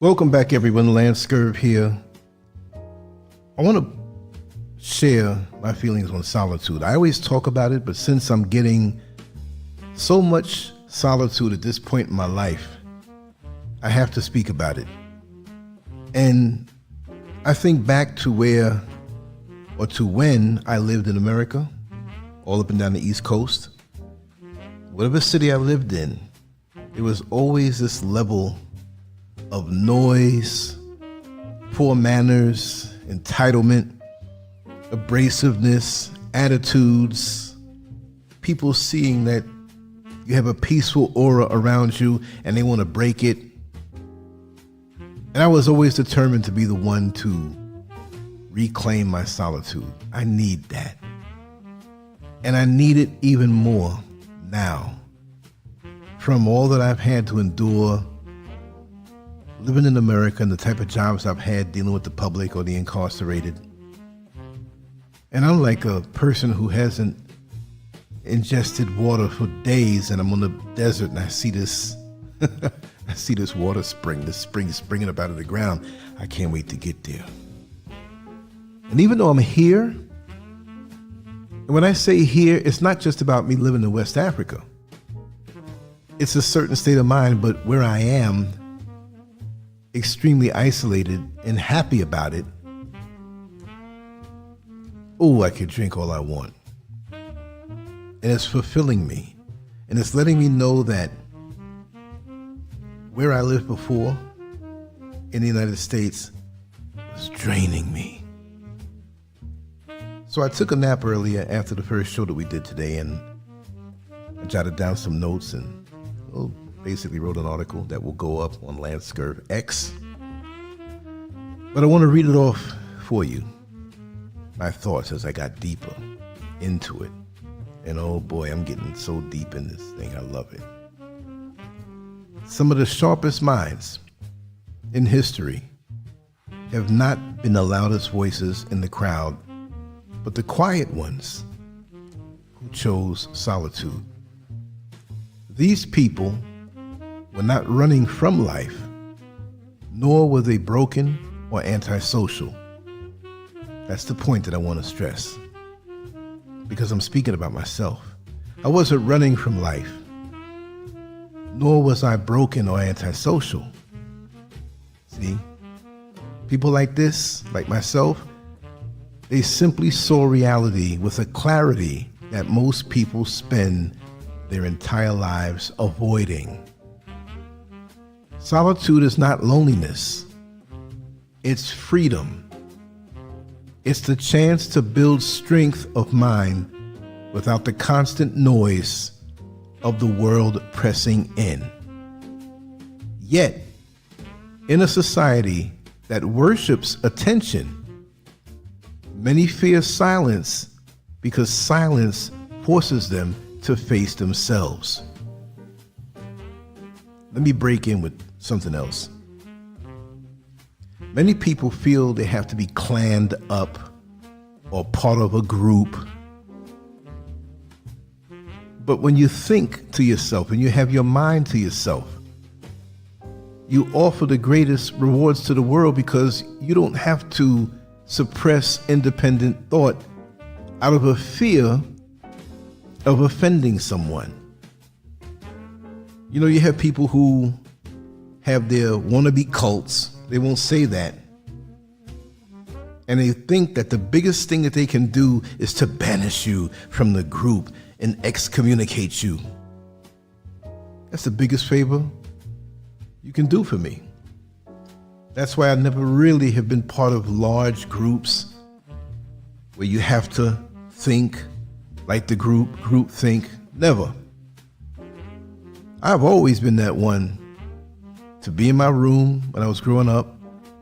Welcome back, everyone. Lancescurv here. I want to share my feelings on solitude. I always talk about it, but since I'm getting so much solitude at this point in my life, I have to speak about it. And I think back to when I lived in America, all up and down the East Coast. Whatever city I lived in, there was always this level of noise, poor manners, entitlement, abrasiveness, attitudes, people seeing that you have a peaceful aura around you and they want to break it. And I was always determined to be the one to reclaim my solitude. I need that. And I need it even more now. From all that I've had to endure living in America and the type of jobs I've had dealing with the public or the incarcerated. And I'm like a person who hasn't ingested water for days, and I'm on the desert and I see this I see this water spring, this spring springing up out of the ground. I can't wait to get there. And even though I'm here, and when I say here, it's not just about me living in West Africa. It's a certain state of mind, but where I am, extremely isolated and happy about it. Oh, I could drink all I want. And it's fulfilling me. And it's letting me know that where I lived before in the United States was draining me. So I took a nap earlier after the first show that we did today, and I jotted down some notes and basically wrote an article that will go up on Lancescurv X. But I want to read it off for you, my thoughts as I got deeper into it. And oh boy, I'm getting so deep in this thing. I love it. Some of the sharpest minds in history have not been the loudest voices in the crowd, but the quiet ones who chose solitude. These people were not running from life, nor were they broken or antisocial. That's the point that I want to stress, because I'm speaking about myself. I wasn't running from life, nor was I broken or antisocial. See, people like this, like myself, they simply saw reality with a clarity that most people spend their entire lives avoiding. Solitude is not loneliness. It's freedom. It's the chance to build strength of mind without the constant noise of the world pressing in. Yet, in a society that worships attention, many fear silence because silence forces them to face themselves. Let me break in with something else. Many people feel they have to be claned up or part of a group. But when you think to yourself and you have your mind to yourself, you offer the greatest rewards to the world, because you don't have to suppress independent thought out of a fear of offending someone. You know, you have people who have their wannabe cults. They won't say that. And they think that the biggest thing that they can do is to banish you from the group and excommunicate you. That's the biggest favor you can do for me. That's why I never really have been part of large groups where you have to think like the group think. Never. I've always been that one to be in my room when I was growing up,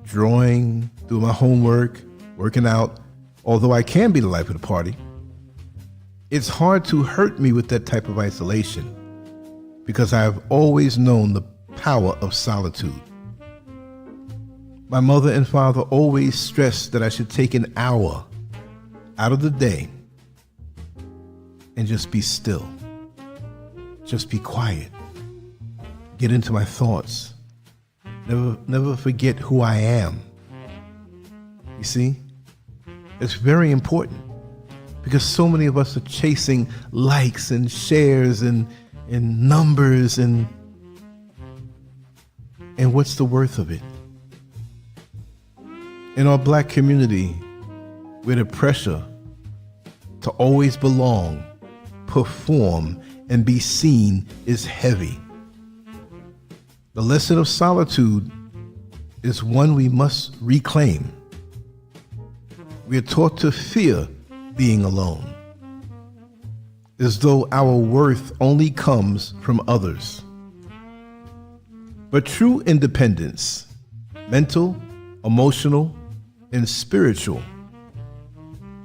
drawing, doing my homework, working out, although I can be the life of the party. It's hard to hurt me with that type of isolation, because I've always known the power of solitude. My mother and father always stressed that I should take an hour out of the day and just be still. Just be quiet. Get into my thoughts. Never forget who I am. You see, it's very important because so many of us are chasing likes and shares and numbers and what's the worth of it? In our Black community, where the pressure to always belong, perform, and be seen is heavy, the lesson of solitude is one we must reclaim. We are taught to fear being alone, as though our worth only comes from others. But true independence, mental, emotional, and spiritual,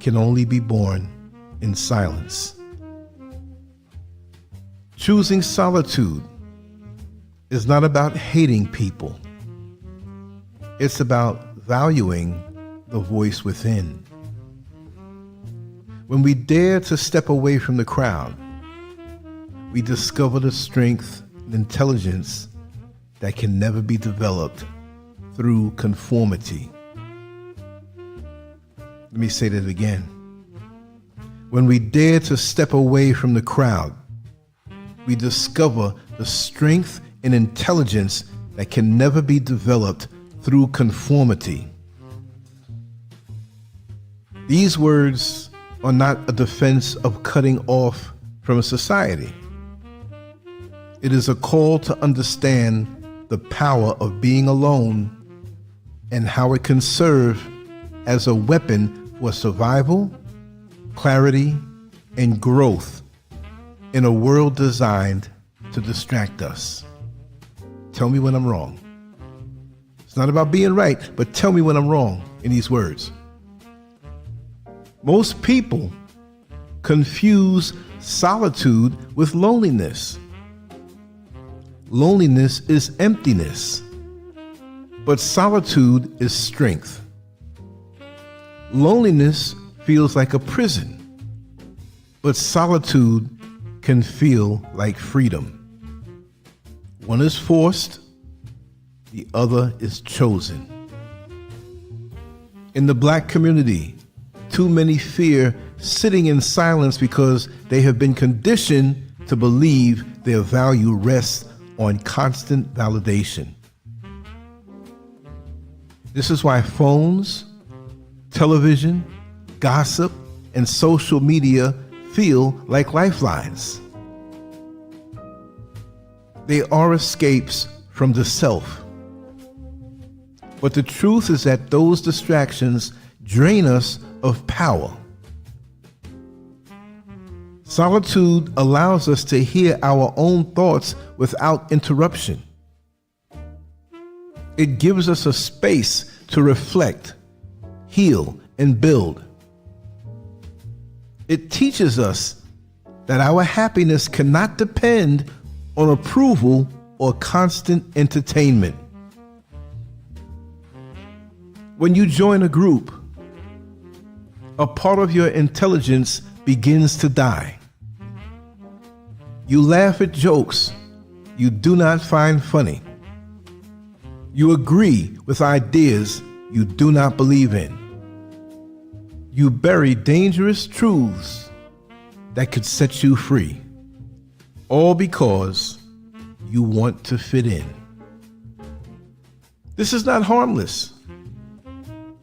can only be born in silence. Choosing solitude is not about hating people. It's about valuing the voice within. When we dare to step away from the crowd, we discover the strength and intelligence that can never be developed through conformity. Let me say that again. When we dare to step away from the crowd, we discover the strength and intelligence that can never be developed through conformity. These words are not a defense of cutting off from a society. It is a call to understand the power of being alone and how it can serve as a weapon for survival, clarity, and growth in a world designed to distract us. Tell me when I'm wrong. It's not about being right, but tell me when I'm wrong in these words. Most people confuse solitude with loneliness. Loneliness is emptiness, but solitude is strength. Loneliness feels like a prison, but solitude can feel like freedom. One is forced, the other is chosen. In the Black community, too many fear sitting in silence because they have been conditioned to believe their value rests on constant validation. This is why phones, television, gossip, and social media feel like lifelines. They are escapes from the self. But the truth is that those distractions drain us of power. Solitude allows us to hear our own thoughts without interruption. It gives us a space to reflect, heal, and build. It teaches us that our happiness cannot depend on approval or constant entertainment. When you join a group, a part of your intelligence begins to die. You laugh at jokes you do not find funny. You agree with ideas you do not believe in. You bury dangerous truths that could set you free, all because you want to fit in. This is not harmless.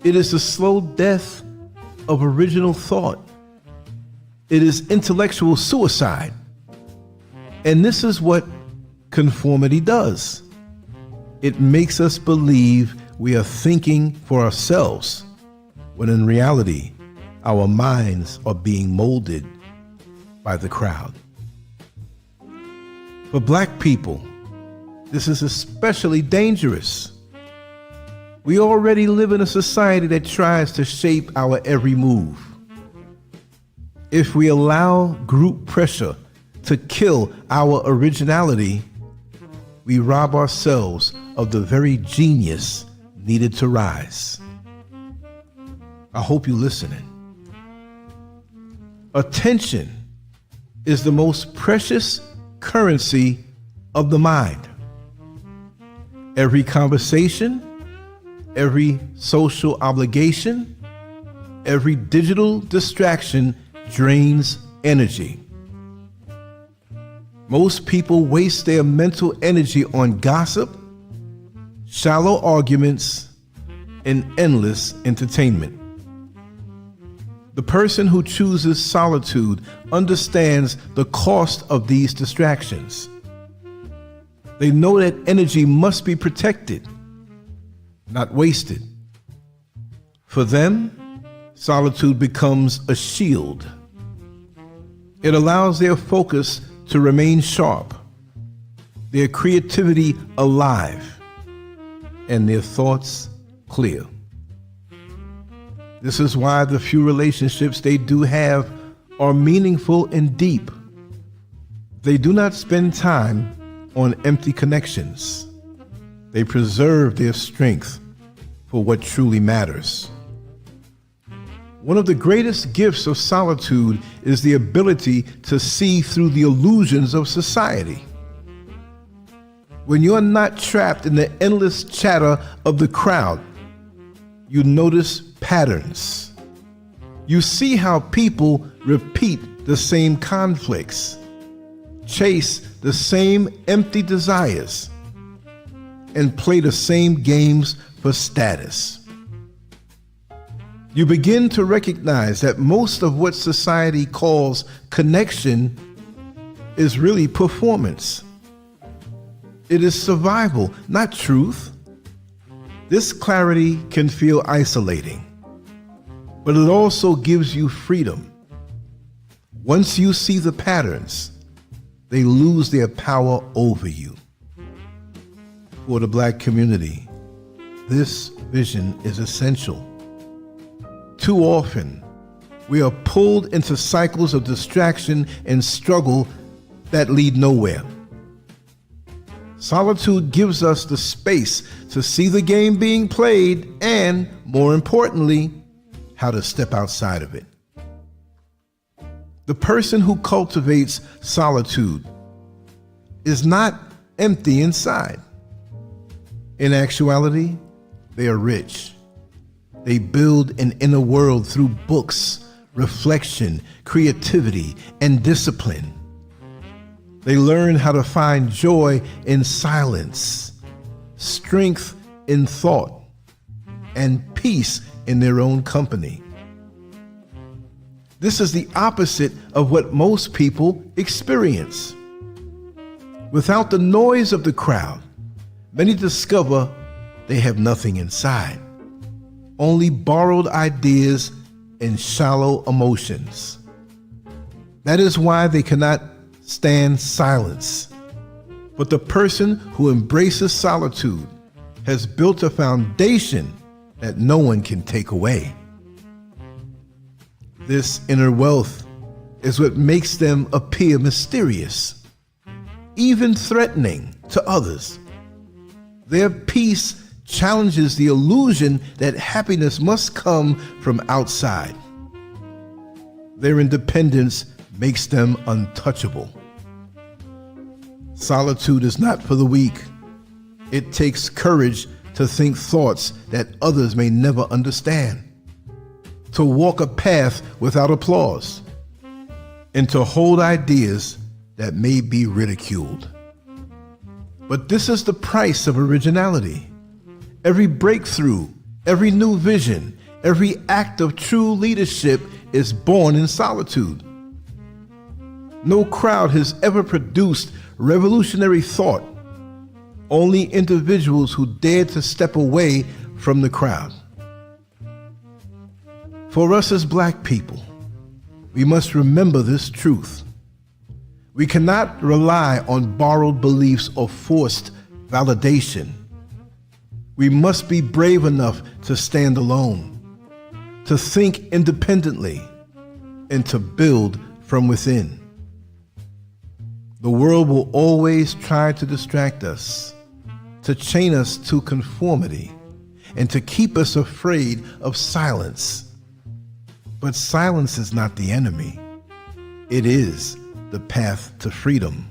It is the slow death of original thought. It is intellectual suicide. And this is what conformity does. It makes us believe we are thinking for ourselves, when in reality, our minds are being molded by the crowd. For Black people, this is especially dangerous. We already live in a society that tries to shape our every move. If we allow group pressure to kill our originality, we rob ourselves of the very genius needed to rise. I hope you're listening. Attention is the most precious currency of the mind. Every conversation, every social obligation, every digital distraction drains energy. Most people waste their mental energy on gossip, shallow arguments, and endless entertainment. The person who chooses solitude understands the cost of these distractions. They know that energy must be protected, not wasted. For them, solitude becomes a shield. It allows their focus to remain sharp, their creativity alive, and their thoughts clear. This is why the few relationships they do have are meaningful and deep. They do not spend time on empty connections. They preserve their strength for what truly matters. One of the greatest gifts of solitude is the ability to see through the illusions of society. When you are not trapped in the endless chatter of the crowd, you notice patterns. You see how people repeat the same conflicts, chase the same empty desires, and play the same games for status. You begin to recognize that most of what society calls connection is really performance. It is survival, not truth. This clarity can feel isolating, but it also gives you freedom. Once you see the patterns, they lose their power over you. For the Black community, this vision is essential. Too often, we are pulled into cycles of distraction and struggle that lead nowhere. Solitude gives us the space to see the game being played and, more importantly, how to step outside of it. The person who cultivates solitude is not empty inside. In actuality, they are rich. They build an inner world through books, reflection, creativity, and discipline. They learn how to find joy in silence, strength in thought, and peace in their own company. This is the opposite of what most people experience. Without the noise of the crowd, many discover they have nothing inside, only borrowed ideas and shallow emotions. That is why they cannot stand silence. But the person who embraces solitude has built a foundation that no one can take away. This inner wealth is what makes them appear mysterious, even threatening to others. Their peace challenges the illusion that happiness must come from outside. Their independence makes them untouchable. Solitude is not for the weak. It takes courage to think thoughts that others may never understand, to walk a path without applause, and to hold ideas that may be ridiculed. But this is the price of originality. Every breakthrough, every new vision, every act of true leadership is born in solitude. No crowd has ever produced revolutionary thought, only individuals who dared to step away from the crowd. For us as Black people, we must remember this truth. We cannot rely on borrowed beliefs or forced validation. We must be brave enough to stand alone, to think independently, and to build from within. The world will always try to distract us, to chain us to conformity, and to keep us afraid of silence. But silence is not the enemy. It is the path to freedom.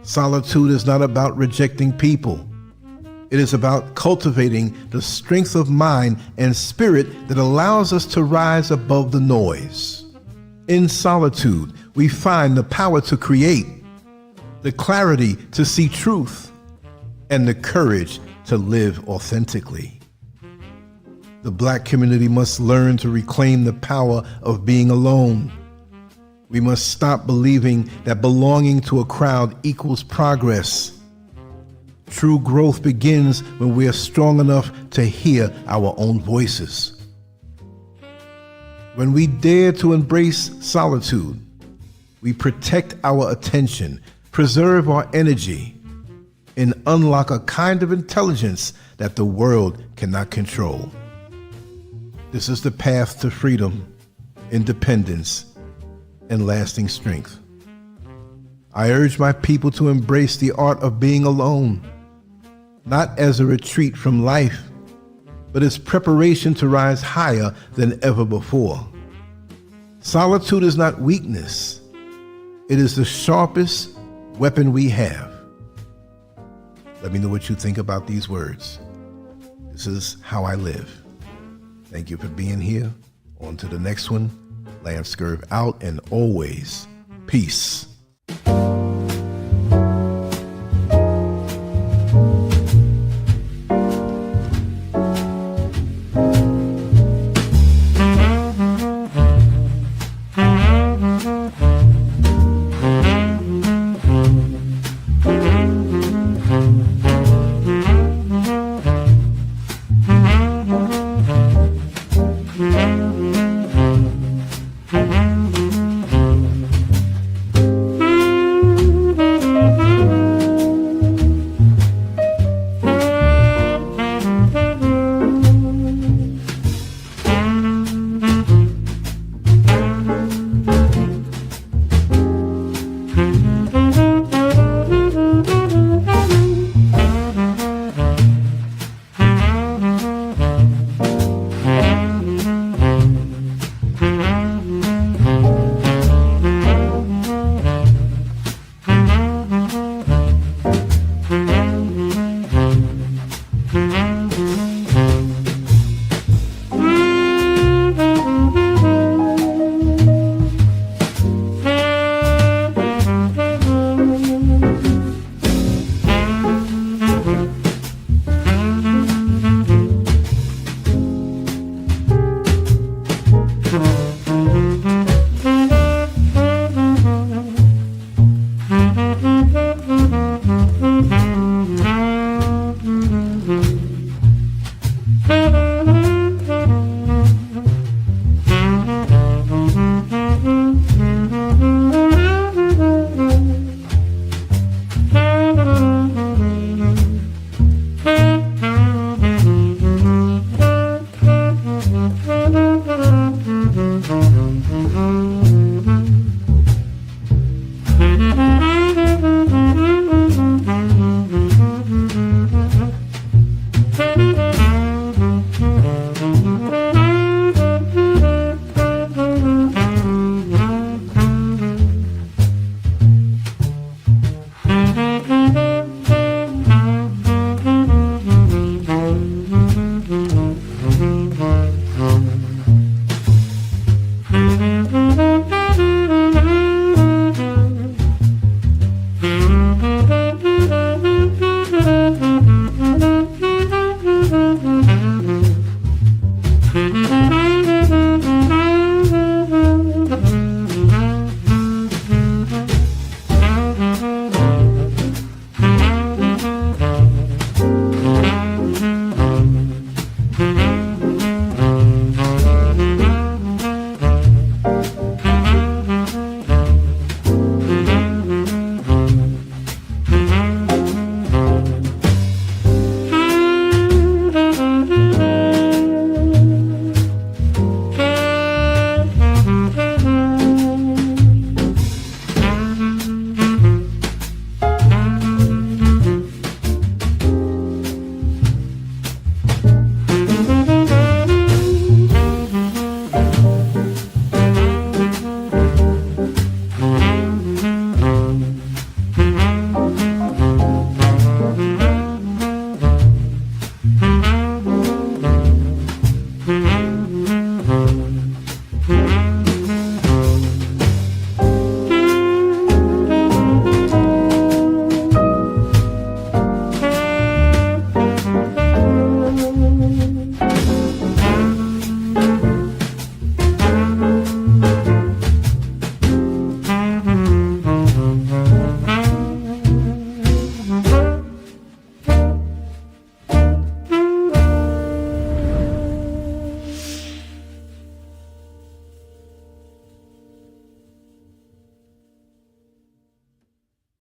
Solitude is not about rejecting people. It is about cultivating the strength of mind and spirit that allows us to rise above the noise. In solitude, we find the power to create, the clarity to see truth, and the courage to live authentically. The Black community must learn to reclaim the power of being alone. We must stop believing that belonging to a crowd equals progress. True growth begins when we are strong enough to hear our own voices. When we dare to embrace solitude, we protect our attention, preserve our energy, and unlock a kind of intelligence that the world cannot control. This is the path to freedom, independence, and lasting strength. I urge my people to embrace the art of being alone, not as a retreat from life, but as preparation to rise higher than ever before. Solitude is not weakness. It is the sharpest weapon we have. Let me know what you think about these words. This is how I live. Thank you for being here. On to the next one. Lancescurv out, and always peace.